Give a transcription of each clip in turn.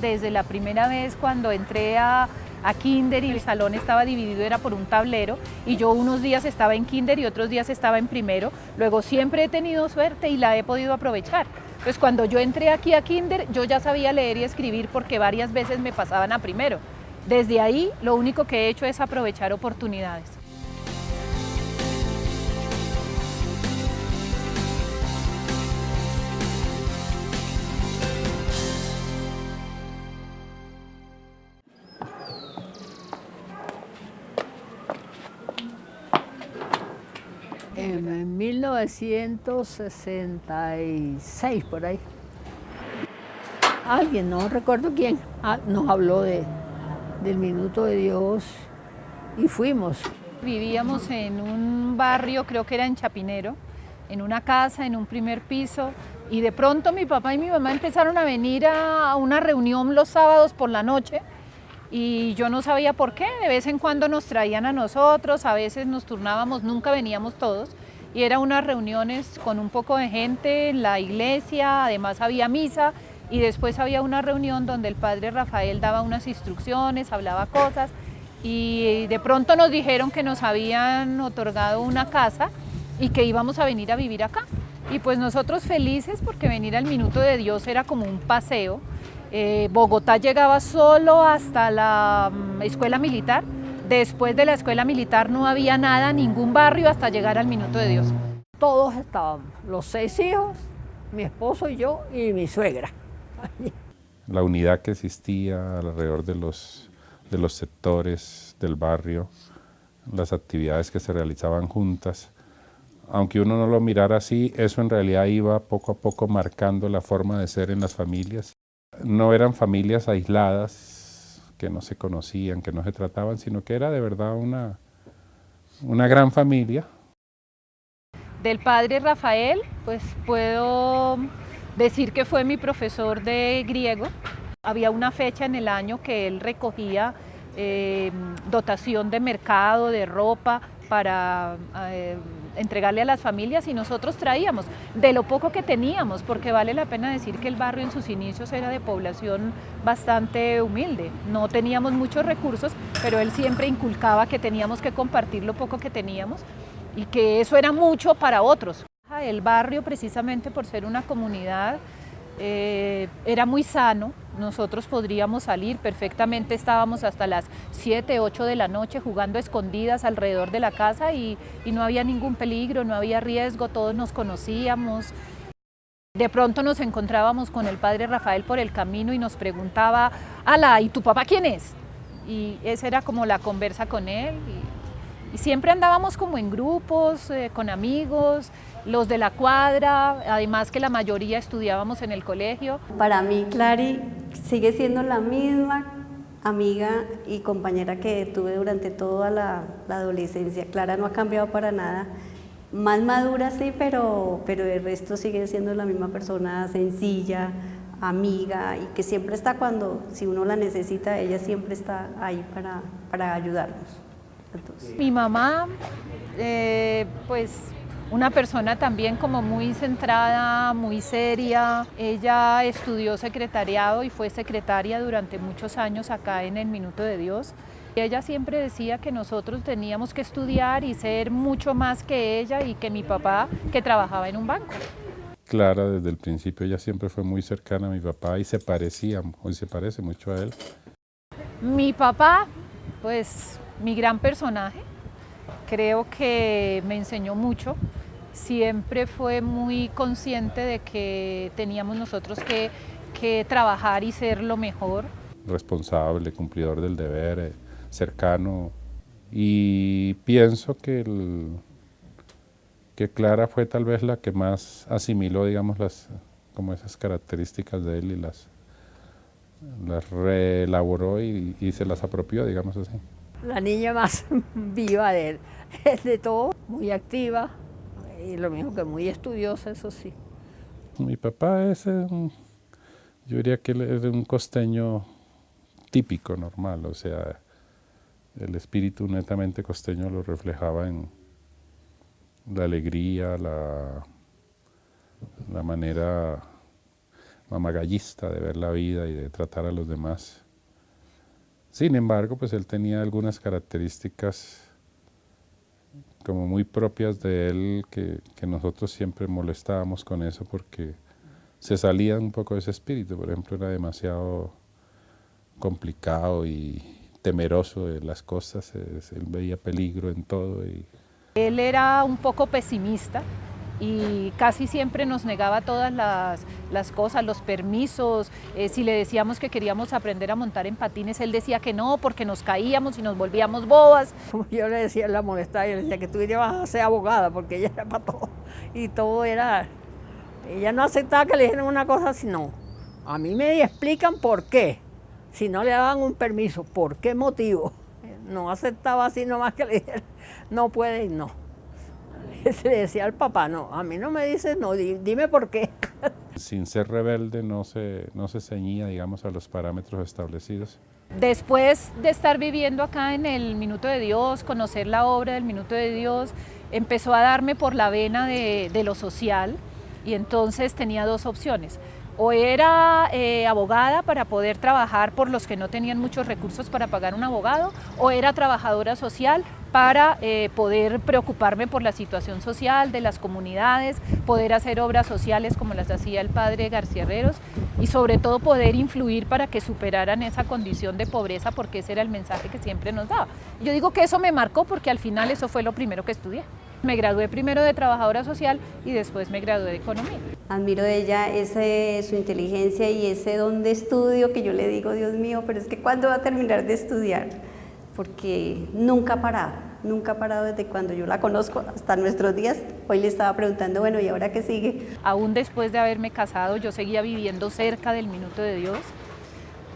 desde la primera vez cuando entré a kinder y el salón estaba dividido, era por un tablero, y yo unos días estaba en kinder y otros días estaba en primero. Luego siempre he tenido suerte y la he podido aprovechar. Pues cuando yo entré aquí a kinder, yo ya sabía leer y escribir porque varias veces me pasaban a primero. Desde ahí, lo único que he hecho es aprovechar oportunidades. En 1966, por ahí, alguien, no recuerdo quién, nos habló del Minuto de Dios y fuimos. Vivíamos en un barrio, creo que era en Chapinero, en una casa, en un primer piso, y de pronto mi papá y mi mamá empezaron a venir a una reunión los sábados por la noche, y yo no sabía por qué. De vez en cuando nos traían a nosotros, a veces nos turnábamos, nunca veníamos todos, y eran unas reuniones con un poco de gente en la iglesia, además había misa, y después había una reunión donde el padre Rafael daba unas instrucciones, hablaba cosas, y de pronto nos dijeron que nos habían otorgado una casa y que íbamos a venir a vivir acá. Y pues nosotros felices porque venir al Minuto de Dios era como un paseo. Bogotá llegaba solo hasta la escuela militar. Después de la escuela militar no había nada, ningún barrio hasta llegar al Minuto de Dios. Todos estábamos, los 6 hijos, mi esposo y yo y mi suegra. La unidad que existía alrededor de los sectores del barrio, las actividades que se realizaban juntas. Aunque uno no lo mirara así, eso en realidad iba poco a poco marcando la forma de ser en las familias. No eran familias aisladas, que no se conocían, que no se trataban, sino que era de verdad una gran familia. Del padre Rafael, pues puedo decir que fue mi profesor de griego. Había una fecha en el año que él recogía dotación de mercado, de ropa, para entregarle a las familias, y nosotros traíamos de lo poco que teníamos, porque vale la pena decir que el barrio en sus inicios era de población bastante humilde, no teníamos muchos recursos, pero él siempre inculcaba que teníamos que compartir lo poco que teníamos y que eso era mucho para otros. El barrio, precisamente por ser una comunidad, era muy sano. Nosotros podríamos salir perfectamente, estábamos hasta las 7, 8 de la noche jugando escondidas alrededor de la casa y no había ningún peligro, no había riesgo, todos nos conocíamos. De pronto nos encontrábamos con el padre Rafael por el camino y nos preguntaba: «Ala, ¿y tu papá quién es?». Y esa era como la conversa con él. Y siempre andábamos como en grupos, con amigos, los de la cuadra, además que la mayoría estudiábamos en el colegio. Para mí, Clary sigue siendo la misma amiga y compañera que tuve durante toda la adolescencia. Clara no ha cambiado para nada, más madura sí, pero el resto sigue siendo la misma persona, sencilla, amiga, y que siempre está si uno la necesita, ella siempre está ahí para ayudarnos. Entonces, mi mamá, pues una persona también como muy centrada, muy seria. Ella estudió secretariado y fue secretaria durante muchos años acá en el Minuto de Dios. Ella siempre decía que nosotros teníamos que estudiar y ser mucho más que ella y que mi papá, que trabajaba en un banco. Clara, desde el principio, ella siempre fue muy cercana a mi papá y se parecía, hoy se parece mucho a él. Mi papá, pues mi gran personaje, creo que me enseñó mucho, siempre fue muy consciente de que teníamos nosotros que trabajar y ser lo mejor. Responsable, cumplidor del deber, cercano, y pienso que Clara fue tal vez la que más asimiló, digamos, como esas características de él y las reelaboró y se las apropió, digamos así. La niña más viva de él, es de todo, muy activa y lo mismo que muy estudiosa, eso sí. Mi papá yo diría que él es un costeño típico, normal, o sea, el espíritu netamente costeño lo reflejaba en la alegría, la manera mamagallista de ver la vida y de tratar a los demás. Sin embargo, pues él tenía algunas características como muy propias de él que nosotros siempre molestábamos con eso porque se salía un poco de ese espíritu. Por ejemplo, era demasiado complicado y temeroso de las cosas, él veía peligro en todo. Él era un poco pesimista y casi siempre nos negaba todas las cosas, los permisos. Si le decíamos que queríamos aprender a montar en patines, él decía que no, porque nos caíamos y nos volvíamos bobas. Como yo le decía, la molestaba, yo le decía que tú ibas a ser abogada, porque ella era para todo. Y todo era... Ella no aceptaba que le dijeran una cosa así, no. A mí me explican por qué. Si no le daban un permiso, ¿por qué motivo? No aceptaba así nomás que le dijeran, no puede y no. Se le decía al papá, no, a mí no me dices no, dime por qué. Sin ser rebelde no se ceñía, digamos, a los parámetros establecidos. Después de estar viviendo acá en el Minuto de Dios, conocer la obra del Minuto de Dios, empezó a darme por la vena de lo social y entonces tenía dos opciones. O era abogada para poder trabajar por los que no tenían muchos recursos para pagar un abogado, o era trabajadora social para poder preocuparme por la situación social de las comunidades, poder hacer obras sociales como las hacía el padre García Herreros y sobre todo poder influir para que superaran esa condición de pobreza, porque ese era el mensaje que siempre nos daba. Yo digo que eso me marcó porque al final eso fue lo primero que estudié. Me gradué primero de trabajadora social y después me gradué de economía. Admiro de ella su inteligencia y ese don de estudio que yo le digo, Dios mío, pero es que ¿cuándo va a terminar de estudiar? Porque nunca ha parado desde cuando yo la conozco hasta nuestros días. Hoy le estaba preguntando, bueno, ¿y ahora qué sigue? Aún después de haberme casado, yo seguía viviendo cerca del Minuto de Dios,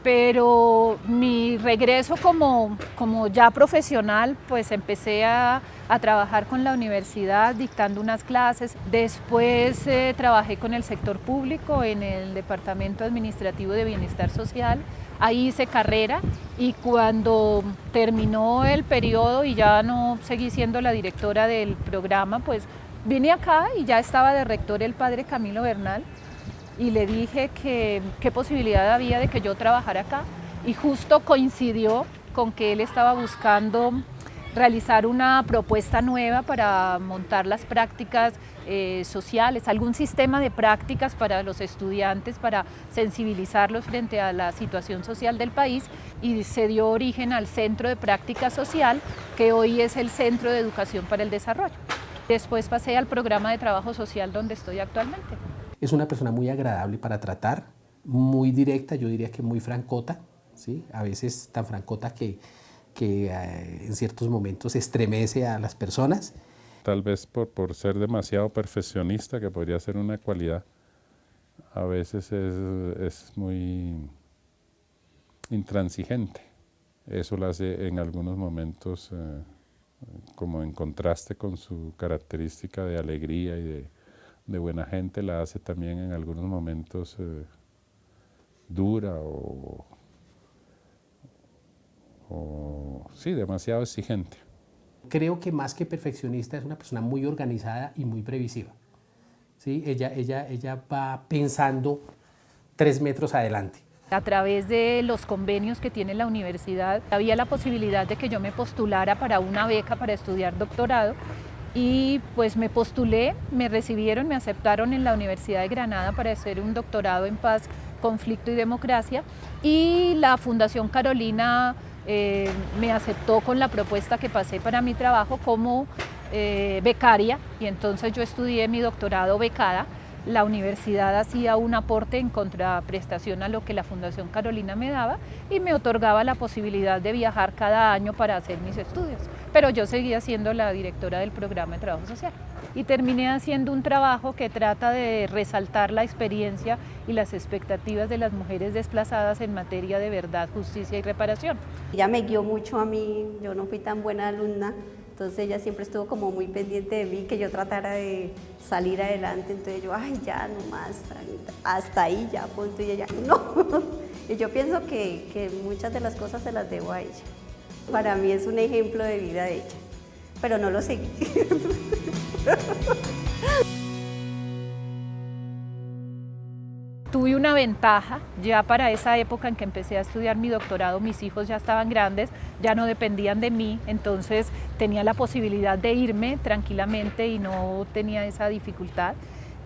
pero mi regreso como ya profesional, pues empecé a trabajar con la universidad dictando unas clases. Después trabajé con el sector público en el Departamento Administrativo de Bienestar Social. Ahí hice carrera y cuando terminó el periodo y ya no seguí siendo la directora del programa, pues vine acá y ya estaba de rector el padre Camilo Bernal y le dije que qué posibilidad había de que yo trabajara acá y justo coincidió con que él estaba buscando realizar una propuesta nueva para montar las prácticas sociales, algún sistema de prácticas para los estudiantes, para sensibilizarlos frente a la situación social del país, y se dio origen al Centro de Práctica Social, que hoy es el Centro de Educación para el Desarrollo. Después pasé al programa de trabajo social donde estoy actualmente. Es una persona muy agradable para tratar, muy directa, yo diría que muy francota, ¿sí? A veces tan francota que en ciertos momentos estremece a las personas. Tal vez por ser demasiado perfeccionista, que podría ser una cualidad, a veces es muy intransigente. Eso lo hace en algunos momentos como en contraste con su característica de alegría y de buena gente, la hace también en algunos momentos dura o sí, demasiado exigente. Creo que más que perfeccionista es una persona muy organizada y muy previsiva, ¿sí? Ella va pensando 3 metros adelante. A través de los convenios que tiene la universidad, había la posibilidad de que yo me postulara para una beca para estudiar doctorado y pues me postulé, me recibieron, me aceptaron en la Universidad de Granada para hacer un doctorado en paz, conflicto y democracia, y la Fundación Carolina me aceptó con la propuesta que pasé para mi trabajo como becaria, y entonces yo estudié mi doctorado becada. La universidad hacía un aporte en contraprestación a lo que la Fundación Carolina me daba y me otorgaba la posibilidad de viajar cada año para hacer mis estudios. Pero yo seguía siendo la directora del programa de trabajo social y terminé haciendo un trabajo que trata de resaltar la experiencia y las expectativas de las mujeres desplazadas en materia de verdad, justicia y reparación. Ella me guió mucho a mí, yo no fui tan buena alumna. Entonces ella siempre estuvo como muy pendiente de mí, que yo tratara de salir adelante. Entonces yo, ay, ya, no más, hasta ahí ya, punto. Y ella, no. Y yo pienso que muchas de las cosas se las debo a ella. Para mí es un ejemplo de vida de ella, pero no lo seguí. tuve una ventaja, ya para esa época en que empecé a estudiar mi doctorado, mis hijos ya estaban grandes, ya no dependían de mí, entonces tenía la posibilidad de irme tranquilamente y no tenía esa dificultad.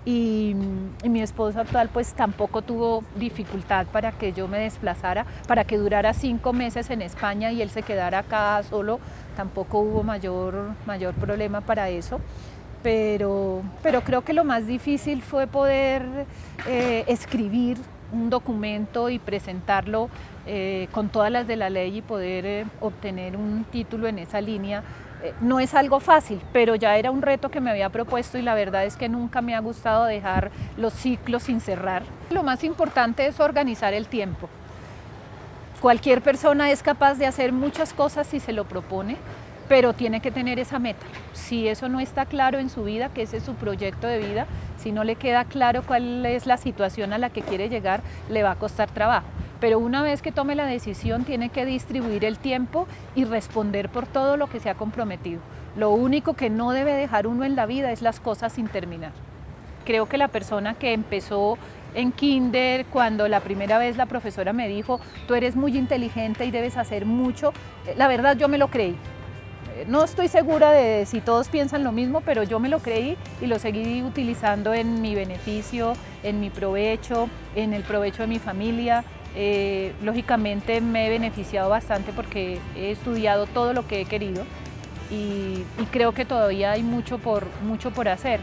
Y mi esposo actual pues tampoco tuvo dificultad para que yo me desplazara, para que durara 5 meses en España y él se quedara acá solo, tampoco hubo mayor problema para eso. Pero creo que lo más difícil fue poder escribir un documento y presentarlo con todas las de la ley y poder obtener un título en esa línea. No es algo fácil, pero ya era un reto que me había propuesto y la verdad es que nunca me ha gustado dejar los ciclos sin cerrar. Lo más importante es organizar el tiempo. Cualquier persona es capaz de hacer muchas cosas si se lo propone, pero tiene que tener esa meta. Si eso no está claro en su vida, que ese es su proyecto de vida, si no le queda claro cuál es la situación a la que quiere llegar, le va a costar trabajo. Pero una vez que tome la decisión, tiene que distribuir el tiempo y responder por todo lo que se ha comprometido. Lo único que no debe dejar uno en la vida es las cosas sin terminar. Creo que la persona que empezó en kinder, cuando la primera vez la profesora me dijo, tú eres muy inteligente y debes hacer mucho, la verdad yo me lo creí. No estoy segura de si todos piensan lo mismo, pero yo me lo creí y lo seguí utilizando en mi beneficio, en mi provecho, en el provecho de mi familia. Lógicamente me he beneficiado bastante porque he estudiado todo lo que he querido y creo que todavía hay mucho por hacer.